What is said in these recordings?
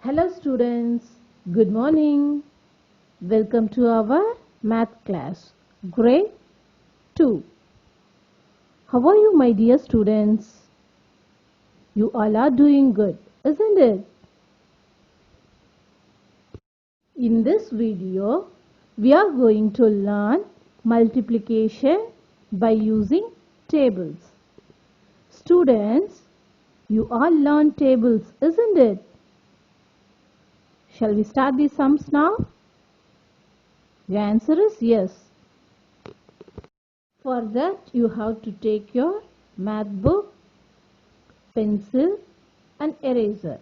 Hello students, good morning. Welcome to our math class, grade 2. How are you my dear students? You all are doing good, isn't it? In this video, we are going to learn multiplication by using tables. Students, you all learn tables, isn't it? Shall we start the sums now? Your answer is yes. For that, you have to take your math book, pencil and eraser.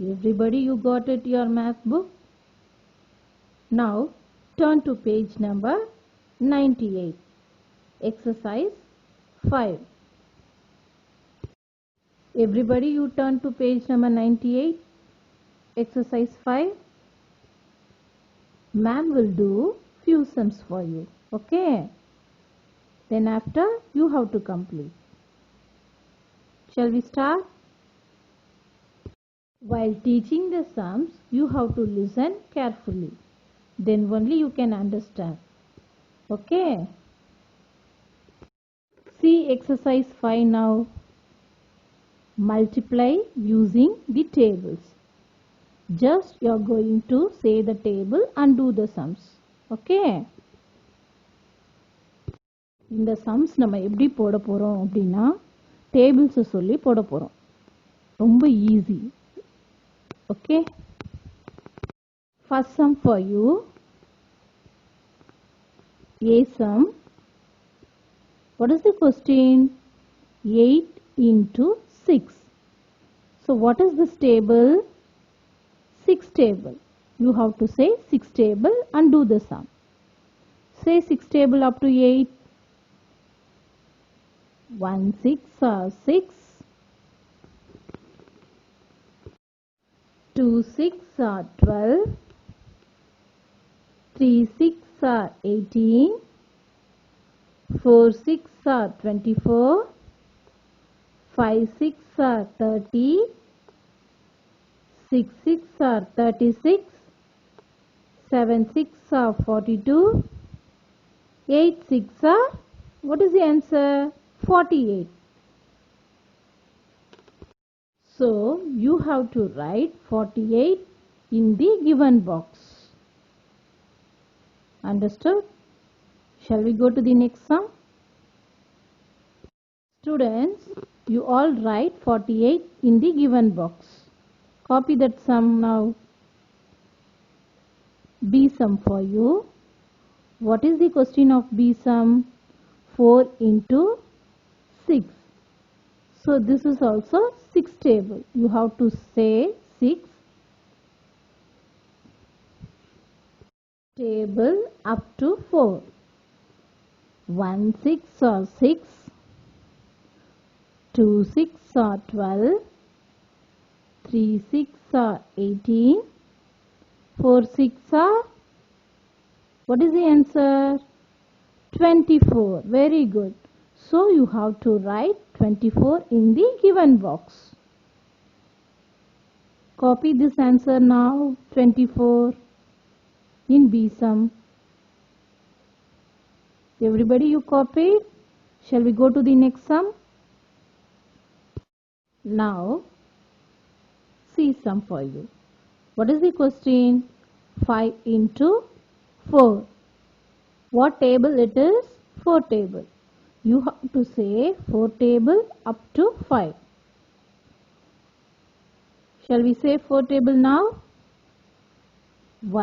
Everybody, you got it, your math book? Now, turn to page number 98. Exercise 5. Everybody, you turn to page number 98. Exercise 5. Ma'am will do few sums for you. Okay? Then after, you have to complete. Shall we start? While teaching the sums, you have to listen carefully. Then only you can understand. Okay? See exercise 5 now. Multiply using the tables. Just you are going to say the table and do the sums. Okay? இந்த sums நம்ம எப்படி போட போறோம் அப்படினா tables சொல்லி போட போறோம். ரொம்ப easy. Okay? First sum for you. A sum. What is the question? 8 into 6. So what is this table? 6 table. You have to say 6 table and do the sum. Say 6 table up to 8. 1 6 are 6. 2 6 are 12. 3 6 are 18. 4 6 are 24. 5 6 are 30. 6 6 are 36. 7 6 are 42. 8 6 are, what is the answer? 48. So, you have to write 48 in the given box. Understood? Shall we go to the next sum? Students, you all write 48 in the given box. Copy that sum now. B sum for you. What is the question of B sum? 4 into 6. So this is also 6 table. You have to say 6 table up to 4. 1 6 or 6. 2 6 or 12. 3 6 are 18. 4 6 are, what is the answer? 24. Very good. So you have to write 24 in the given box. Copy this answer now. 24 in B sum. Everybody, you copied? Shall we go to the next sum? Now, C sum for you. What is the question? 5 into 4. What table it is? 4 table. You have to say 4 table up to 5. Shall we say 4 table now?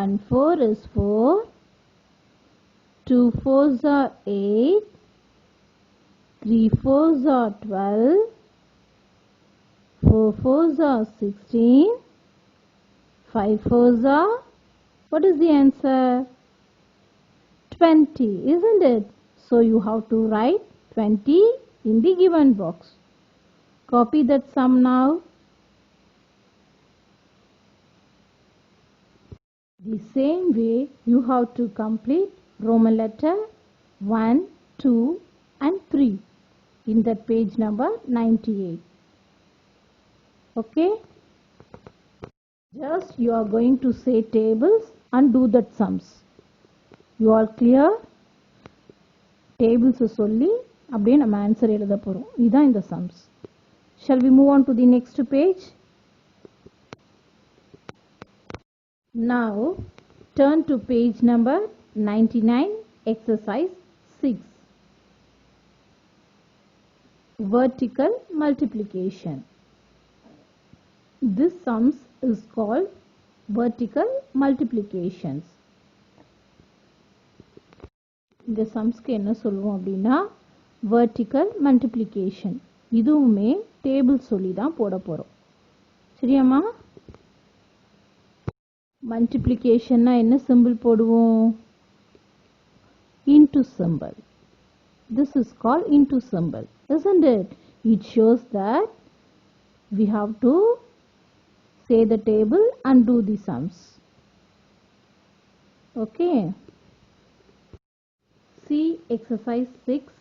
1 4 is 4. 2 4s are 8. 3 4s are 12. 4 4s are 16. 5 4s are, what is the answer? 20, isn't it? So you have to write 20 in the given box. Copy that sum now. The same way you have to complete Roman letter 1, 2 and 3 in that page number 98. Okay, just you are going to say tables and do that sums. You are clear? Tables சொல்லி அப்படியே நம்ம answer எழுத போறோம். இதான் இந்த sums. Shall we move on to the next page? Now turn to page number 99, exercise 6. Vertical multiplication. This sums is called vertical multiplications. இந்த சம்ஸ்க்கு என்ன சொல்லுவோம் அப்படின்னா vertical multiplication. இதுவுமே டேபிள் சொல்லி தான் போட போறோம். சரியாம்மா? மல்டிப்ளிகேஷன்னா என்ன சிம்பிள் போடுவோம்? Into symbol. This is called into symbol, isn't it? It shows that we have to say the table and do the sums. Okay. See exercise 6.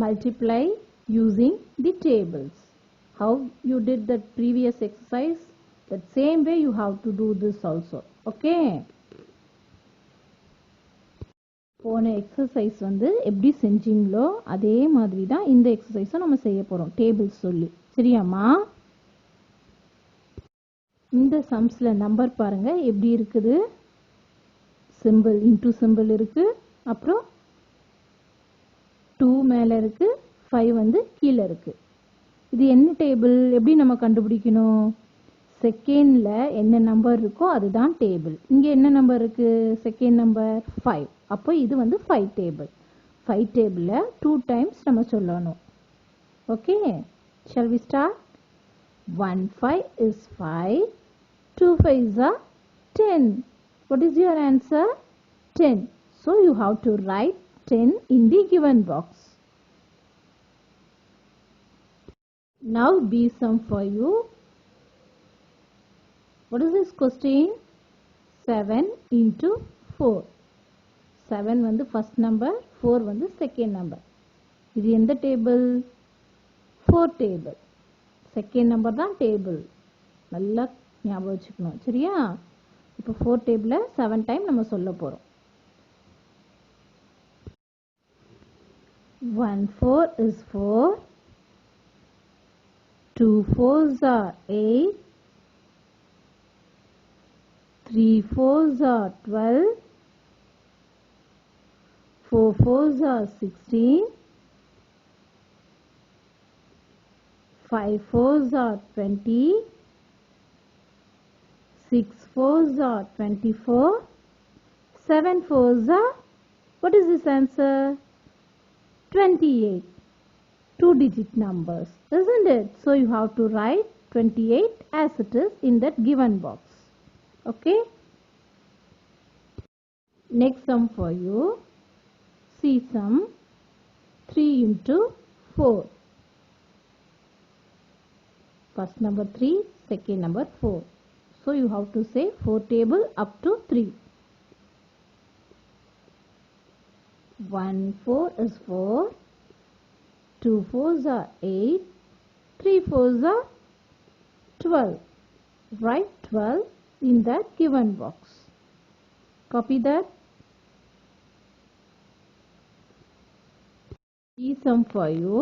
Multiply using the tables. How you did that previous exercise, that same way you have to do this also. Okay. போன exercise வந்து எப்படி செஞ்சீங்களோ அதே மாதிரி தான் இந்த எக்ஸசைஸும் நம்ம செய்ய போறோம் டேபிள்ஸ் சொல்லி. சரியாம்மா? இந்த சம்ஸ்ல நம்பர் பாருங்க எப்படி இருக்குது. சிம்பிள் இன்டு சிம்பிள் இருக்கு, அப்புறம் 2 மேல இருக்கு, 5 வந்து கீழே இருக்கு. இது என்ன டேபிள்? எப்படி நம்ம கண்டுபிடிக்கணும்? செகண்ட்ல என்ன நம்பர் இருக்கோ அதுதான் டேபிள். இங்க என்ன நம்பர் இருக்கு? Second number 5. அப்போ இது வந்து 5 டேபிள். 5 டேபிள்ல 2 டைம்ஸ் நம்ம சொல்லணும். Okay, shall we start? 1 5 is 5, 2 5s are 10. What is your answer? 10. So you have to write 10 in the given box. Now B sum for you. What is this question? 7 into 4. 7 வந்து first number, 4 வந்து second number. இது எந்த table? 4 table. Second number தான் table. நல்லா ஞாபகம் வச்சுக்கணும். சரியா? இப்போ 4 டேபிள 7 டைம் நம்ம சொல்ல போறோம். 1 4 is 4, 2 4s are 8, 3 4s are 12, 4 4s are 16, 5 4s are 20, 6 4s are 24, 7 4s are, what is this answer? 28. 2-digit numbers, isn't it? So you have to write 28 as it is in that given box. Okay. Next sum for you. See sum 3 into 4. First number 3, second number 4. So you have to say 4 table up to 3. 1 4 is 4, 2 4s are 8, 3 4s are 12. Write 12 in that given box. Copy that. E sum for you.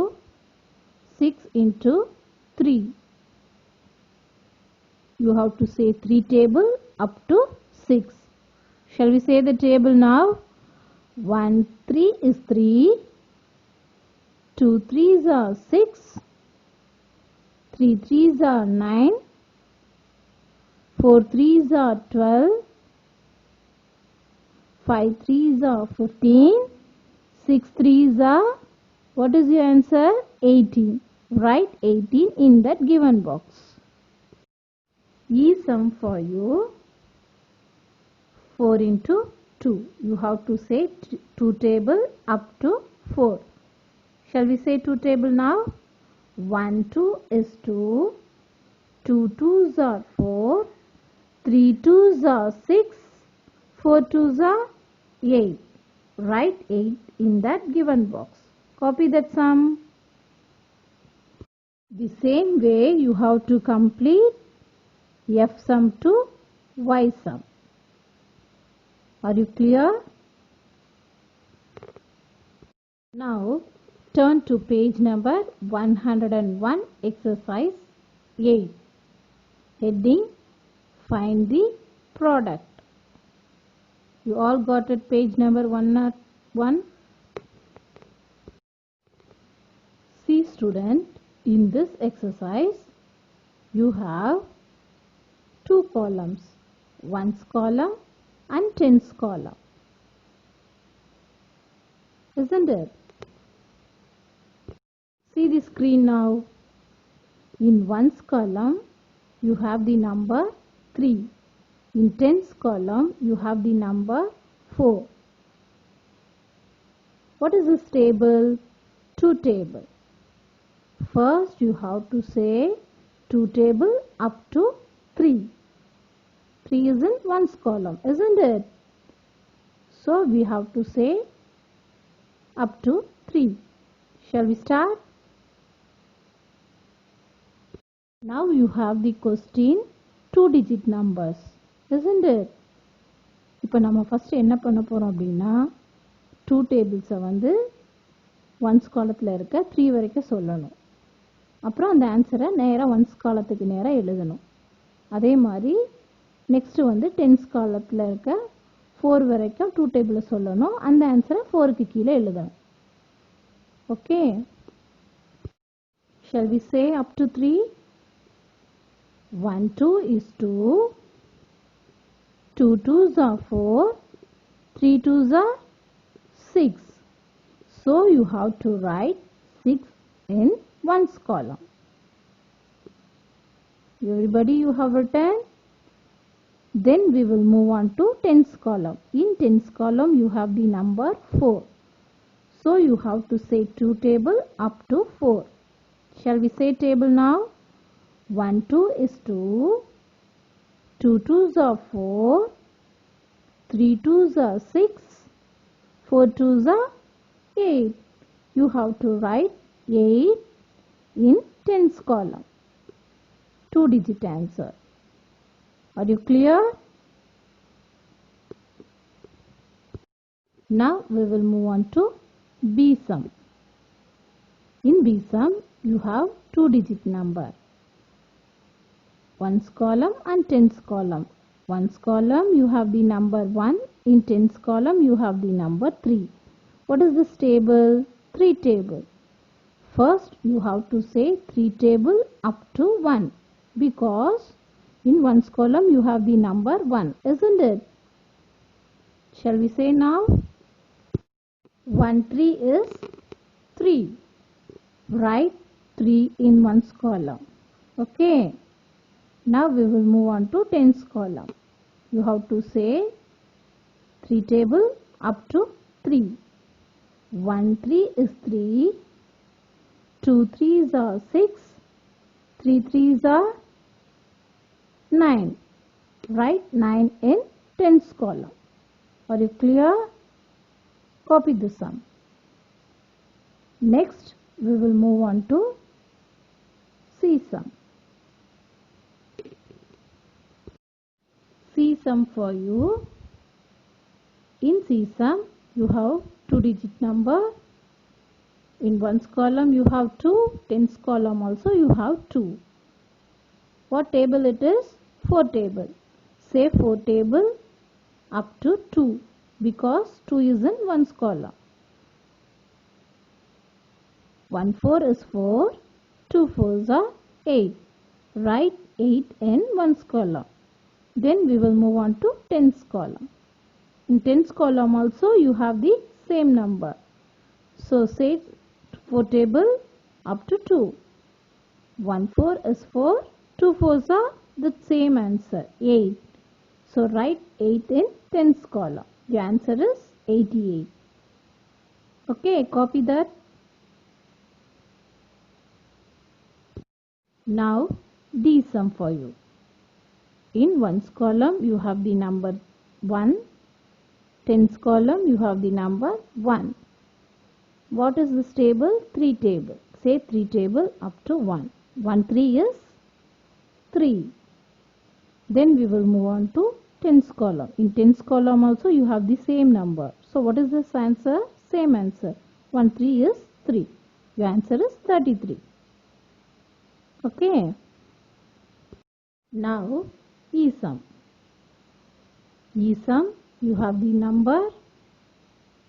6 into 3. You have to say 3 table up to 6. Shall we say the table now? 1 3 is 3, 2 3s are 6, 3 3s are 9, 4 3s are 12, 5 3s are 15, 6 3s are, what is your answer? 18. Write 18 in that given box. E sum for you. 4 into 2. You have to say 2 table up to 4. Shall we say 2 table now? 1 2 is 2, 2 2s are 4, 3 2s are 6, 4 2s are 8. Write 8 in that given box. Copy that sum. The same way you have to complete F sum to Y sum. Are you clear? Now turn to page number 101, exercise 8. Heading, find the product. You all got it, page number 101? See student, in this exercise you have two columns, ones column and tens column, isn't it? See the screen now. In ones column you have the number 3. In tens column you have the number 4. What is this table? 2 table. First you have to say 2 table up to 3. 3 is in ones column, isn't it? So we have to say up to 3. Shall we start? Now you have the question 2-digit numbers, isn't it? இப்போ நம்ம first என்ன பண்ண போறோம் அப்படின்னா 2 டேபிள்ஸை வந்து once காலத்தில் இருக்க 3 வரைக்கும் சொல்லணும். அப்புறம் அந்த ஆன்சரை நேராக ஒன்ஸ் காலத்துக்கு நேராக எழுதணும். அதே மாதிரி நெக்ஸ்ட்டு வந்து டென்ஸ் காலத்தில் இருக்க 4 வரைக்கும் 2 டேபிளை சொல்லணும். அந்த ஆன்சரை 4க்கு கீழே எழுதணும். Okay, shall we say up to 3? 1 2 is 2, 2 2s are 4, 3 2s are 6. So you have to write 6 in ones column. Everybody, you have written? Then we will move on to tens column. In tens column you have the number 4. So you have to say 2 table up to 4. Shall we say table now? 1 2 is 2, 2 2s are 4, 3 2s are 6, 4 2s are 8. You have to write 8 in tens column. 2-digit answer. Are you clear? Now we will move on to B sum. In B sum you have 2-digit number. Ones column and tens column. Ones column you have the number 1. In tens column you have the number 3. What is this table? 3 table. First you have to say 3 table up to 1, because in ones column you have the number 1, isn't it? Shall we say now? 1 3 is 3. Write 3 in ones column. Okay. Now we will move on to tens column. You have to say 3 table up to 3. 1 3 is 3, 2 3s are 6, 3 3s are 9. Write 9 in tens column. Are you clear? Copy the sum. Next we will move on to C sum. C sum for you. In C sum you have 2-digit number. In ones column you have 2, tens column also you have 2. What table it is? 4 table. Say 4 table up to 2, because 2 is in ones column. 1 4 is 4, 2 4s are 8. Write 8 in ones column. Then we will move on to tens column. In tens column also you have the same number. So say 4 table up to 2. 1 4 is 4, 2 4s are the same answer, 8. So write 8 in tens column. Your answer is 88. Okay, copy that. Now D sum for you. In ones column you have the number 1. Tens column you have the number 1. What is this table? 3 table. Say 3 table up to 1. 1 3 is 3. Then we will move on to tens column. In tens column also you have the same number. So what is this answer? Same answer. 1 3 is 3. Your answer is 33. Okay. Now ESUM. ESUM, you have the number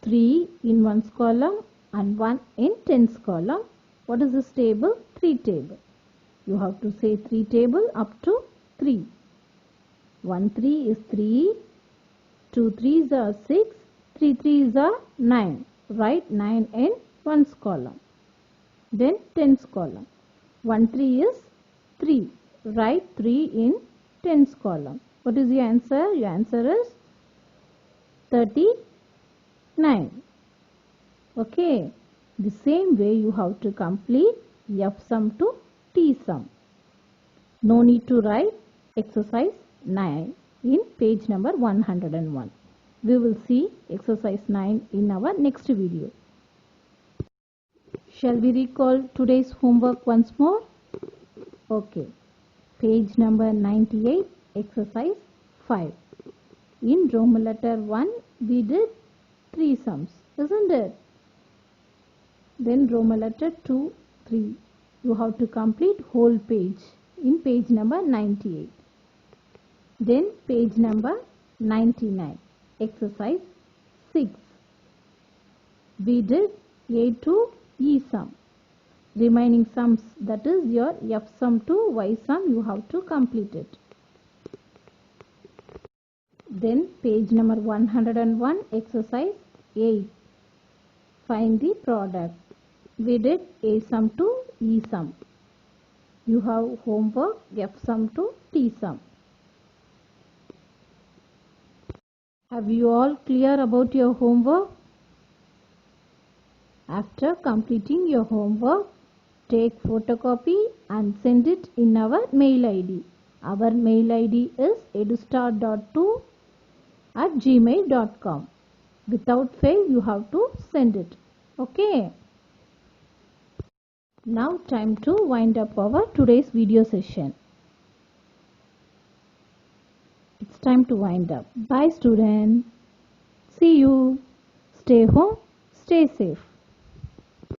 3 in ones column and 1 in tens column. What is this table? 3 table. You have to say 3 table up to 3. 1 3 is 3, 2 3s are 6, 3 3s are 9. Write 9 in ones column. Then tens column. 1 3 is 3. Write 3 in tens column. What is your answer? Your answer is 39. Okay. The same way you have to complete F sum to T sum. No need to write exercise 9 in page number 101. We will see exercise 9 in our next video. Shall we recall today's homework once more? Okay. Page number 98, exercise 5. In Roman letter 1, we did 3 sums, isn't it? Then Roman letter 2, 3. You have to complete whole page in page number 98. Then page number 99, exercise 6. We did A to E sum. Remaining sums, that is your F sum to Y sum, you have to complete it. Then page number 101, exercise 8. Find the product. We did A sum to E sum. You have homework F sum to T sum. Have you all clear about your homework? After completing your homework, take photocopy and send it in our mail ID. Our mail ID is edustar.2@gmail.com. Without fail, you have to send it. Okay. Now time to wind up our today's video session. It's time to wind up. Bye students. See you. Stay home. Stay safe.